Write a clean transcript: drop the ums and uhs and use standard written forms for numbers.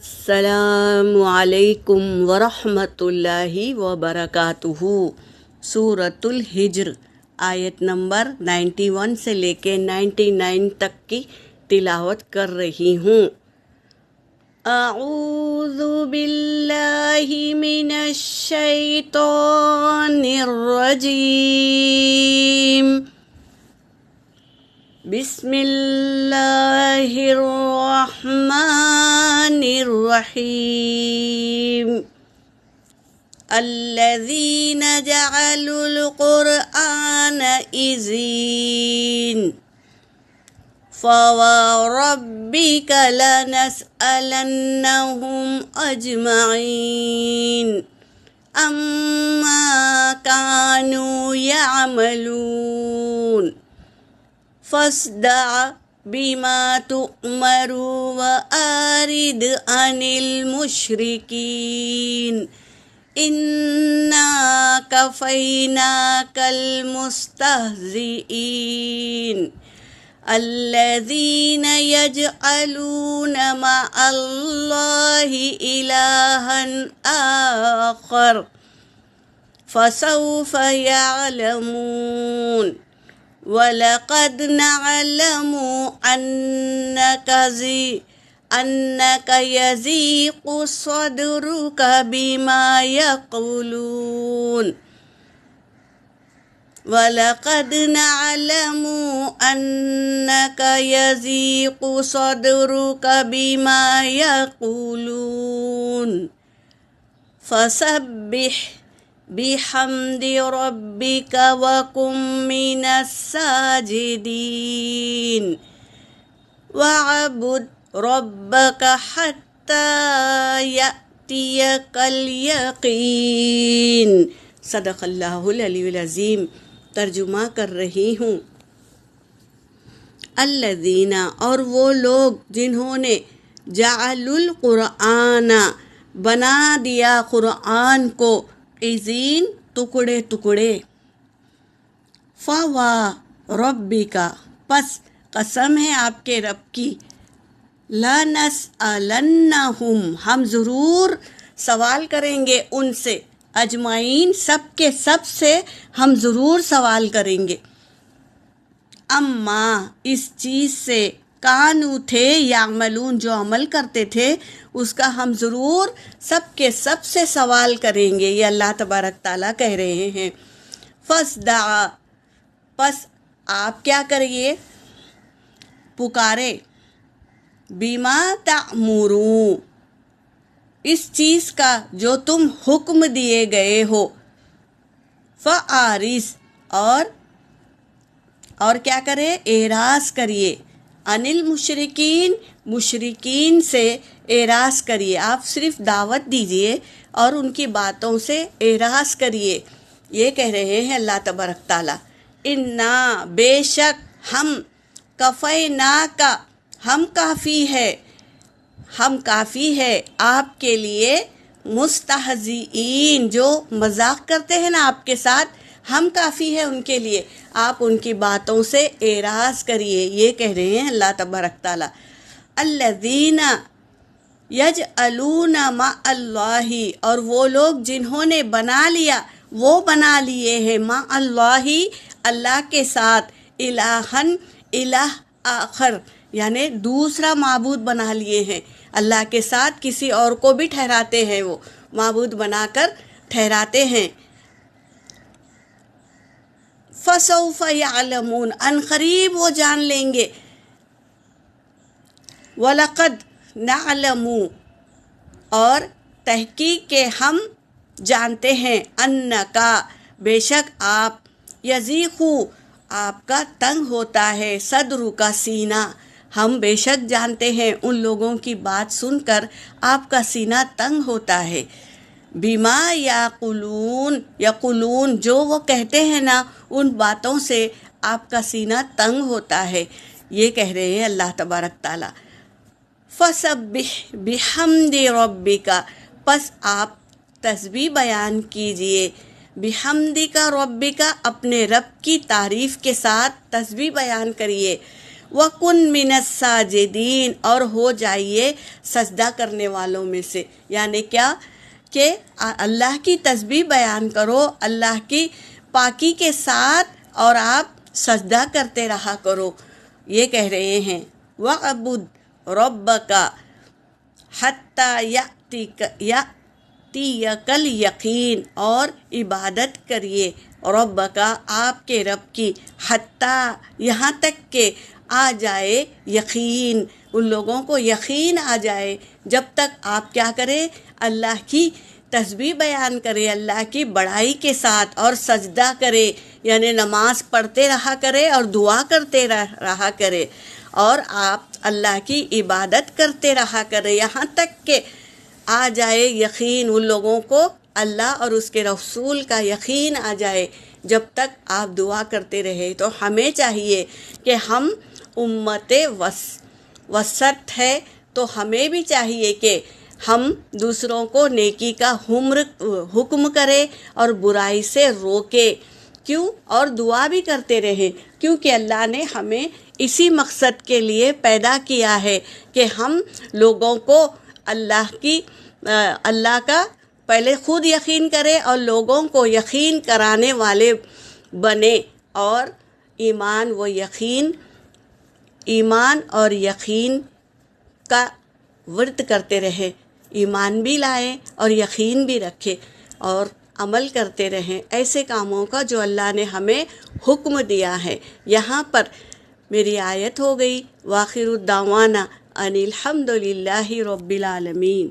السلام علیکم ورحمۃ اللہ وبرکاتہ۔ سورۃ الحجر آیت نمبر 91 سے لے کے 99 تک کی تلاوت کر رہی ہوں۔ اعوذ باللہ من الشیطان الرجیم، بسم اللہ الرحمن الرحیم۔ الذین جعلوا القرآن عضین، فوربک لنسألنہم اجمعین اما کانوا یعملون۔ فاصدع بما تؤمر وأعرض عن المشركين إنا كفيناك المستهزئين الذين يجعلون مع الله إلها آخر فسوف يعلمون۔ وَلَقَدْ نَعْلَمُ أَنَّكَ يَضِيقُ صَدْرُكَ بِمَا يَقُولُونَ وَلَقَدْ نَعْلَمُ أَنَّكَ يَضِيقُ صَدْرُكَ بِمَا يَقُولُونَ فَسَبِّحْ بحمد ربک وکن من الساجدین وعبد ربک حتی یأتیک الیقین۔ صدق اللہ العلی العظیم۔ ترجمہ کر رہی ہوں۔ الذین، اور وہ لوگ جنہوں نے جعلوا القرآن، بنا دیا قرآن کو، عضین، ٹکڑے ٹکڑے، فوربک، پس قسم ہے آپ کے رب کی، لنسألنہم، ہم ضرور سوال کریں گے ان سے، اجمعین، سب کے سب سے ہم ضرور سوال کریں گے، اما، اس چیز سے، کانو تھے، یعملون، جو عمل کرتے تھے، اس کا ہم ضرور سب کے سب سے سوال کریں گے۔ یہ اللہ تبارک تعالیٰ کہہ رہے ہیں۔ فاصدع، پس آپ کیا کریے، پکارے، بما تأمرون، اس چیز کا جو تم حکم دیے گئے ہو، فاعرض، اور کیا کرے، اعراض کریے، عن المشرکین، مشرکین سے اعراض کریے، آپ صرف دعوت دیجئے اور ان کی باتوں سے اعراض کریے۔ یہ کہہ رہے ہیں اللہ تبارک تعالیٰ، انا، بے شک ہم، کفیناک، ہم کافی ہے آپ کے لیے، مستہزئین، جو مذاق کرتے ہیں نا آپ کے ساتھ، ہم کافی ہے ان کے لیے، آپ ان کی باتوں سے اعراض کریے۔ یہ کہہ رہے ہیں اللہ تبارک تعالیٰ۔ الذین یجعلون مع اللہ، اور وہ لوگ جنہوں نے بنا لیے ہیں، مع اللہ، اللہ کے ساتھ، الہن، الہ آخر، یعنی دوسرا معبود بنا لیے ہیں، اللہ کے ساتھ کسی اور کو بھی ٹھہراتے ہیں، وہ معبود بنا کر ٹھہراتے ہیں۔ فسوف یعلمون، ان قریب وہ جان لیں گے۔ وَلَقَدْ نَعْلَمُ، اور تحقیق کے ہم جانتے ہیں، اَنَّکَ، بے شک آپ، یضیق، آپ کا تنگ ہوتا ہے، صدر کا سینہ، ہم بے شک جانتے ہیں ان لوگوں کی بات سن کر آپ کا سینہ تنگ ہوتا ہے، بما یقولون، جو وہ کہتے ہیں نا، ان باتوں سے آپ کا سینہ تنگ ہوتا ہے۔ یہ کہہ رہے ہیں اللہ تبارک تعالیٰ۔ فسبح بحمد ربک، پس آپ تسبیح بیان کیجئے، بحمدک ربک، اپنے رب کی تعریف کے ساتھ تسبیح بیان کریے، وَكُن مِّنَ السَّاجِدِينَ، اور ہو جائیے سجدہ کرنے والوں میں سے۔ یعنی کیا کہ اللہ کی تسبیح بیان کرو، اللہ کی پاکی کے ساتھ، اور آپ سجدہ کرتے رہا کرو۔ یہ کہہ رہے ہیں وَعْبُدْ رَبَّكَ حَتَّى يَأْتِيَكَ الْيَقِينُ، اور عبادت کریے رب کا، آپ کے رب کی، حتیٰ یہاں تک کہ آ جائے یقین، ان لوگوں کو یقین آ جائے۔ جب تک آپ کیا کریں؟ اللہ کی تسبیح بیان کرے، اللہ کی بڑائی کے ساتھ، اور سجدہ کرے، یعنی نماز پڑھتے رہا کرے اور دعا کرتے رہا کرے، اور آپ اللہ کی عبادت کرتے رہا کرے، یہاں تک کہ آ جائے یقین، ان لوگوں کو اللہ اور اس کے رسول کا یقین آ جائے۔ جب تک آپ دعا کرتے رہے، تو ہمیں چاہیے کہ ہم امت وسط ہے، تو ہمیں بھی چاہیے کہ ہم دوسروں کو نیکی کا حکم کرے اور برائی سے روکے۔ کیوں؟ اور دعا بھی کرتے رہیں، کیونکہ اللہ نے ہمیں اسی مقصد کے لیے پیدا کیا ہے کہ ہم لوگوں کو اللہ کا پہلے خود یقین کرے اور لوگوں کو یقین کرانے والے بنے، اور ایمان اور یقین کا ورد کرتے رہے، ایمان بھی لائیں اور یقین بھی رکھے، اور عمل کرتے رہیں ایسے کاموں کا جو اللہ نے ہمیں حکم دیا ہے۔ یہاں پر میری آیت ہو گئی، وآخر الدعوانا ان الحمد للہ رب العالمین۔